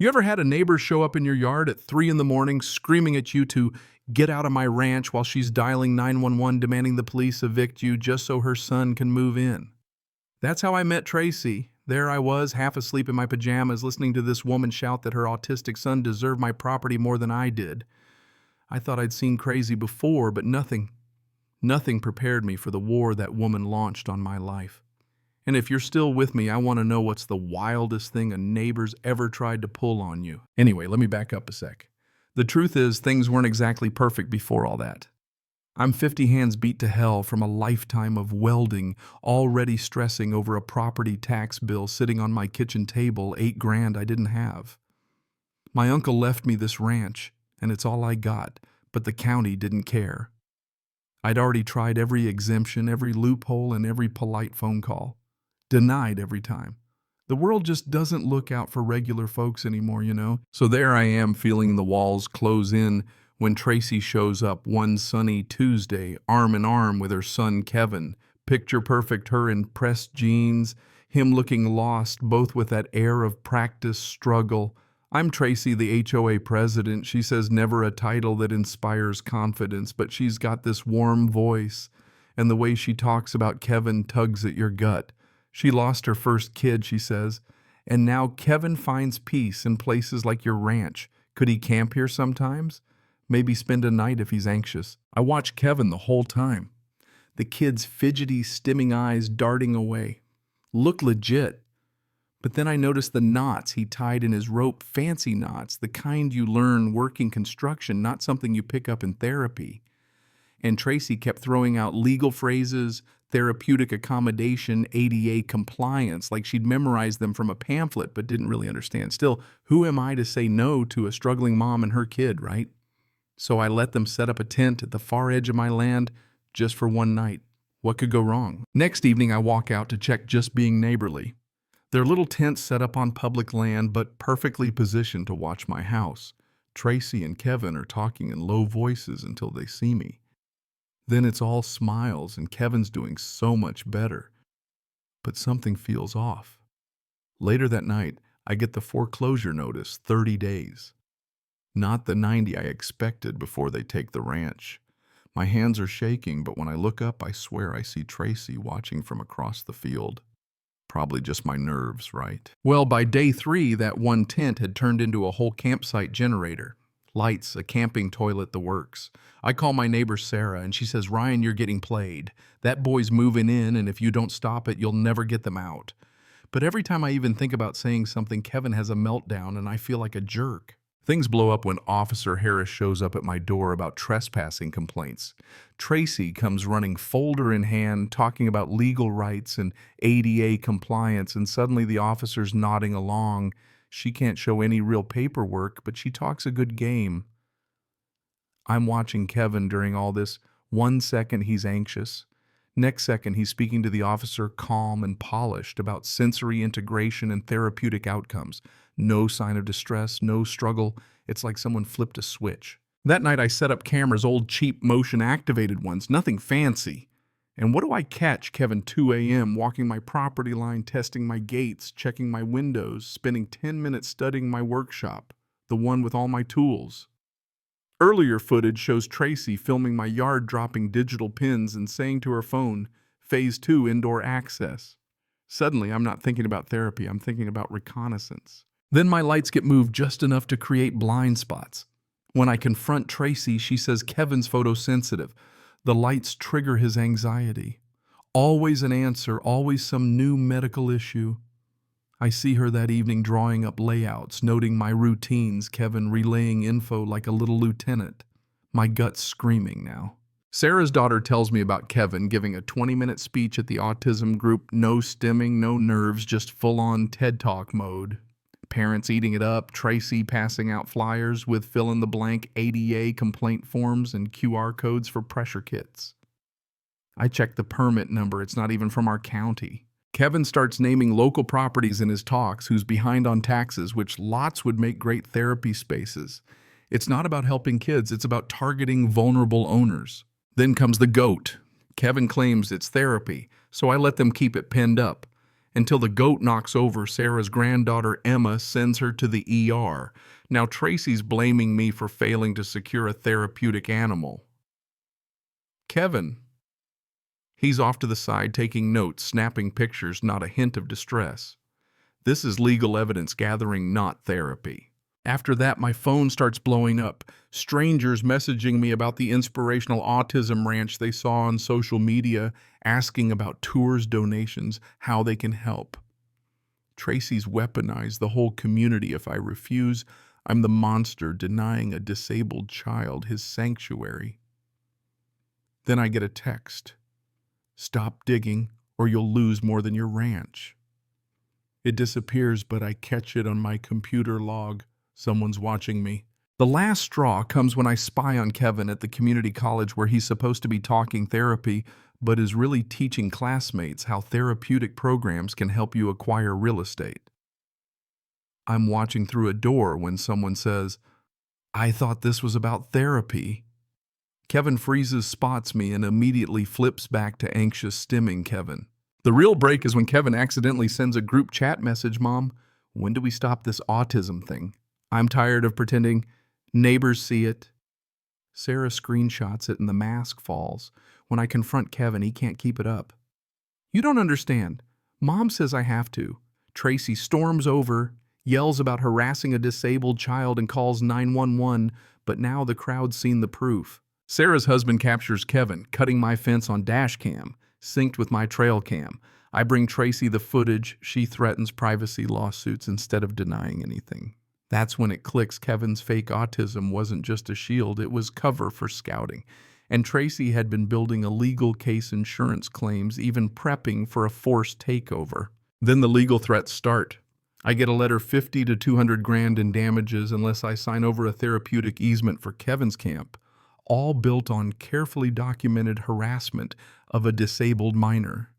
You ever had a neighbor show up in your yard at 3 in the morning screaming at you to get out of my ranch while she's dialing 911 demanding the police evict you just so her son can move in? That's how I met Tracy. There I was, half asleep in my pajamas, listening to this woman shout that her autistic son deserved my property more than I did. I thought I'd seen crazy before, but nothing prepared me for the war that woman launched on my life. And if you're still with me, I want to know what's the wildest thing a neighbor's ever tried to pull on you. Anyway, let me back up a sec. The truth is, things weren't exactly perfect before all that. I'm 50 hands beat to hell from a lifetime of welding, already stressing over a property tax bill sitting on my kitchen table, $8,000 I didn't have. My uncle left me this ranch, and it's all I got, but the county didn't care. I'd already tried every exemption, every loophole, and every polite phone call. Denied every time. The world just doesn't look out for regular folks anymore, you know? So there I am feeling the walls close in when Tracy shows up one sunny Tuesday, arm in arm with her son Kevin. Picture perfect, her in pressed jeans, him looking lost, both with that air of practiced struggle. I'm Tracy, the HOA president. She says never a title that inspires confidence, but she's got this warm voice, and the way she talks about Kevin tugs at your gut. She lost her first kid, she says, and now Kevin finds peace in places like your ranch. Could he camp here sometimes? Maybe spend a night if he's anxious. I watch Kevin the whole time. The kid's fidgety, stimming eyes darting away. Look legit. But then I notice the knots he tied in his rope, fancy knots, the kind you learn working construction, not something you pick up in therapy. And Tracy kept throwing out legal phrases, therapeutic accommodation, ADA compliance, like she'd memorized them from a pamphlet but didn't really understand. Still, who am I to say no to a struggling mom and her kid, right? So I let them set up a tent at the far edge of my land just for one night. What could go wrong? Next evening, I walk out to check just being neighborly. Their little tents set up on public land, but perfectly positioned to watch my house. Tracy and Kevin are talking in low voices until they see me. Then it's all smiles, and Kevin's doing so much better. But something feels off. Later that night, I get the foreclosure notice, 30 days. Not the 90 I expected before they take the ranch. My hands are shaking, but when I look up, I swear I see Tracy watching from across the field. Probably just my nerves, right? Well, by day 3, that one tent had turned into a whole campsite generator. Lights, a camping toilet, the works. I call my neighbor Sarah, and she says, "Ryan, you're getting played. That boy's moving in, and if you don't stop it, you'll never get them out." But every time I even think about saying something, Kevin has a meltdown, and I feel like a jerk. Things blow up when Officer Harris shows up at my door about trespassing complaints. Tracy comes running folder in hand, talking about legal rights and ADA compliance, and suddenly the officer's nodding along. She can't show any real paperwork, but she talks a good game. I'm watching Kevin during all this. 1 second he's anxious. Next second he's speaking to the officer calm and polished about sensory integration and therapeutic outcomes. No sign of distress, no struggle. It's like someone flipped a switch. That night I set up cameras, old cheap motion-activated ones, nothing fancy. And what do I catch Kevin 2 a.m. walking my property line, testing my gates, checking my windows, spending 10 minutes studying my workshop, the one with all my tools. Earlier footage shows Tracy filming my yard dropping digital pins and saying to her phone, Phase 2 indoor access. Suddenly I'm not thinking about therapy, I'm thinking about reconnaissance. Then my lights get moved just enough to create blind spots. When I confront Tracy, she says Kevin's photosensitive. The lights trigger his anxiety. Always an answer, always some new medical issue. I see her that evening drawing up layouts, noting my routines, Kevin relaying info like a little lieutenant. My gut's screaming now. Sarah's daughter tells me about Kevin giving a 20-minute speech at the autism group, no stimming, no nerves, just full-on TED Talk mode. Parents eating it up, Tracy passing out flyers with fill-in-the-blank ADA complaint forms and QR codes for pressure kits. I check the permit number, it's not even from our county. Kevin starts naming local properties in his talks who's behind on taxes, which lots would make great therapy spaces. It's not about helping kids, it's about targeting vulnerable owners. Then comes the GOAT. Kevin claims it's therapy, so I let them keep it pinned up. until the goat knocks over. Sarah's granddaughter Emma sends her to the ER. Now Tracy's blaming me for failing to secure a therapeutic animal. Kevin. He's off to the side taking notes, snapping pictures, not a hint of distress. This is legal evidence gathering, not therapy. After that, my phone starts blowing up. Strangers messaging me about the inspirational autism ranch they saw on social media, asking about tours, donations, how they can help. Tracy's weaponized the whole community. If I refuse, I'm the monster denying a disabled child his sanctuary. Then I get a text. Stop digging or you'll lose more than your ranch. It disappears, but I catch it on my computer log. Someone's watching me. The last straw comes when I spy on Kevin at the community college where he's supposed to be talking therapy, but is really teaching classmates how therapeutic programs can help you acquire real estate. I'm watching through a door when someone says, "I thought this was about therapy." Kevin freezes, spots me, and immediately flips back to anxious stimming Kevin. The real break is when Kevin accidentally sends a group chat message, "Mom, when do we stop this autism thing? I'm tired of pretending. Neighbors see it." Sarah screenshots it and the mask falls. When I confront Kevin, he can't keep it up. "You don't understand. Mom says I have to." Tracy storms over, yells about harassing a disabled child and calls 911, but now the crowd's seen the proof. Sarah's husband captures Kevin, cutting my fence on dash cam, synced with my trail cam. I bring Tracy the footage. She threatens privacy lawsuits instead of denying anything. That's when it clicks. Kevin's fake autism wasn't just a shield, it was cover for scouting. And Tracy had been building a legal case, insurance claims, even prepping for a forced takeover. Then the legal threats start. I get a letter, 50 to 200 grand in damages unless I sign over a therapeutic easement for Kevin's camp, all built on carefully documented harassment of a disabled minor.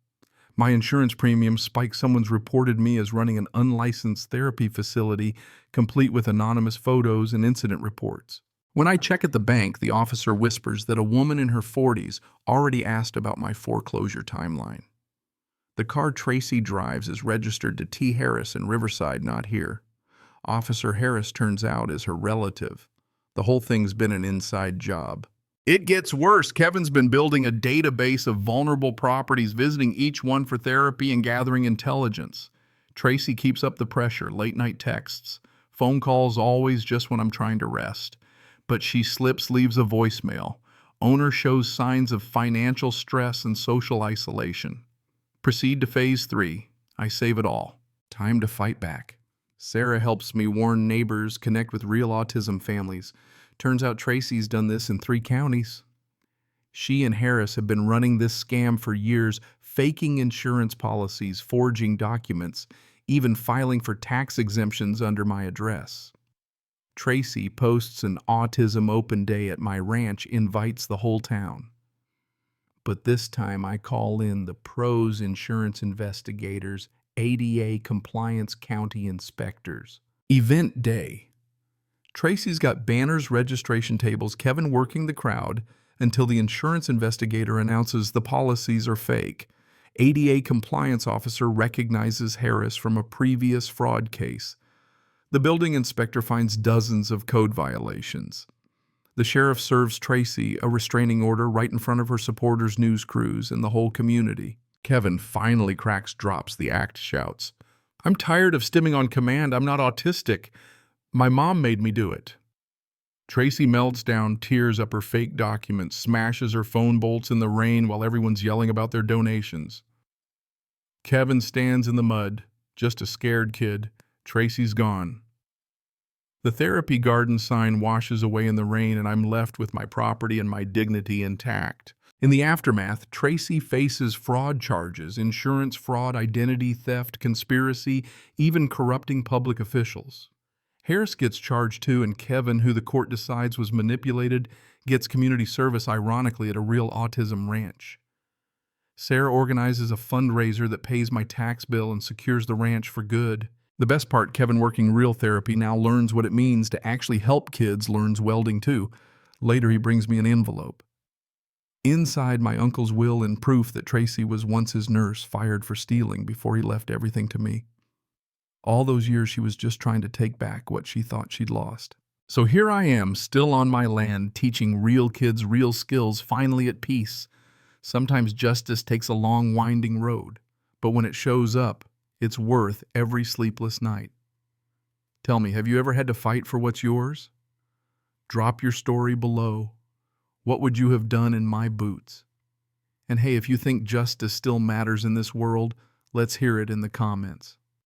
My insurance premium spikes. Someone's reported me as running an unlicensed therapy facility, complete with anonymous photos and incident reports. When I check at the bank, the officer whispers that a woman in her 40s already asked about my foreclosure timeline. The car Tracy drives is registered to T. Harris in Riverside, not here. Officer Harris turns out is her relative. The whole thing's been an inside job. It gets worse. Kevin's been building a database of vulnerable properties, visiting each one for therapy and gathering intelligence. Tracy keeps up the pressure, late-night texts, phone calls always just when I'm trying to rest. But she slips, leaves a voicemail. Owner shows signs of financial stress and social isolation. Proceed to phase 3. I save it all. Time to fight back. Sarah helps me warn neighbors, connect with real autism families. Turns out Tracy's done this in 3 counties. She and Harris have been running this scam for years, faking insurance policies, forging documents, even filing for tax exemptions under my address. Tracy posts an autism open day at my ranch, invites the whole town. But this time I call in the pros insurance investigators, ADA compliance county inspectors. Event day. Tracy's got banners, registration tables, Kevin working the crowd until the insurance investigator announces the policies are fake. ADA compliance officer recognizes Harris from a previous fraud case. The building inspector finds dozens of code violations. The sheriff serves Tracy a restraining order right in front of her supporters, news crews, and the whole community. Kevin finally cracks, drops the act, shouts, "I'm tired of stimming on command. I'm not autistic. My mom made me do it." Tracy melts down, tears up her fake documents, smashes her phone bolts in the rain while everyone's yelling about their donations. Kevin stands in the mud, just a scared kid. Tracy's gone. The therapy garden sign washes away in the rain, and I'm left with my property and my dignity intact. In the aftermath, Tracy faces fraud charges, insurance fraud, identity theft, conspiracy, even corrupting public officials. Harris gets charged too, and Kevin, who the court decides was manipulated, gets community service, ironically, at a real autism ranch. Sarah organizes a fundraiser that pays my tax bill and secures the ranch for good. The best part, Kevin, working real therapy, now learns what it means to actually help kids, learns welding too. Later, he brings me an envelope. Inside, my uncle's will and proof that Tracy was once his nurse, fired for stealing before he left everything to me. All those years she was just trying to take back what she thought she'd lost. So here I am, still on my land, teaching real kids real skills, finally at peace. Sometimes justice takes a long, winding road, but when it shows up, it's worth every sleepless night. Tell me, have you ever had to fight for what's yours? Drop your story below. What would you have done in my boots? And hey, if you think justice still matters in this world, let's hear it in the comments.